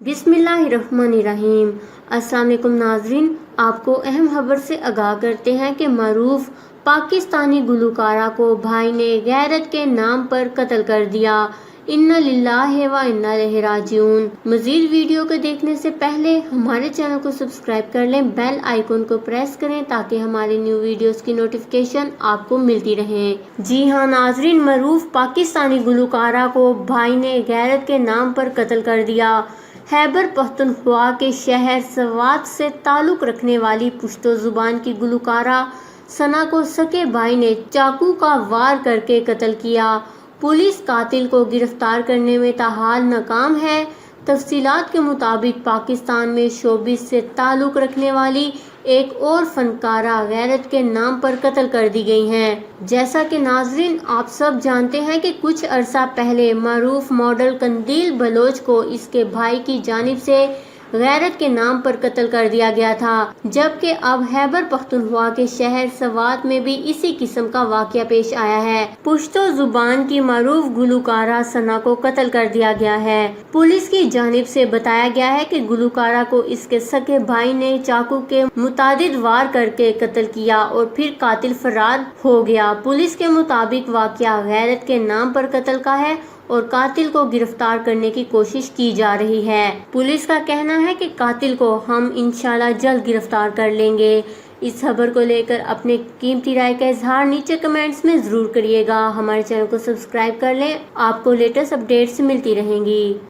बिस्मिल्लाहिर्रहमानिर्रहीम। अस्सलाम वालेकुम नाज़रीन, आपको अहम खबर से आगाह करते हैं कि मरूफ पाकिस्तानी गुलकारा को भाई ने गैरत के नाम पर कत्ल कर दिया। इन्ना लिल्लाहि व इन्ना इलैहि राजिऊन। मजीद वीडियो को देखने से पहले हमारे चैनल को सब्सक्राइब कर लें, बेल आइकन को प्रेस करें ताकि हमारी न्यू वीडियोस की नोटिफिकेशन आपको मिलती रहे। जी हाँ नाजरीन, मरूफ पाकिस्तानी गुलकारा को भाई ने गैरत के नाम पर कत्ल कर दिया। खैबर पख्तूनख्वा के शहर सवात से ताल्लुक रखने वाली पुश्तो जुबान की गुलकारा सना को सके भाई ने चाकू का वार करके कत्ल किया। पुलिस कातिल को गिरफ्तार करने में ताहाल नाकाम है। तफसीलात के मुताबिक पाकिस्तान में शोबिस से ताल्लुक रखने वाली एक और फनकारा गैरत के नाम पर कत्ल कर दी गई हैं। जैसा कि नाजरीन आप सब जानते हैं कि कुछ अरसा पहले मरूफ मॉडल कंदील बलोच को इसके भाई की जानिब से गैरत के नाम पर कत्ल कर दिया गया था, जबकि अब खैबर पख्तूनख्वा के शहर सवात में भी इसी किस्म का वाकया पेश आया है। पुश्तो जुबान की मरूफ गुलकारा सना को कत्ल कर दिया गया है। पुलिस की जानिब से बताया गया है कि गुलकारा को इसके सके भाई ने चाकू के मुतादिद वार करके कत्ल किया और फिर कातिल फरार हो गया। पुलिस के मुताबिक वाकया गैरत के नाम पर कत्ल का है और कातिल को गिरफ्तार करने की कोशिश की जा रही है। पुलिस का कहना है कि कातिल को हम इंशाल्लाह जल्द गिरफ्तार कर लेंगे। इस खबर को लेकर अपने कीमती राय का इजहार नीचे कमेंट्स में जरूर करिएगा। हमारे चैनल को सब्सक्राइब कर लें, आपको लेटेस्ट अपडेट्स मिलती रहेंगी।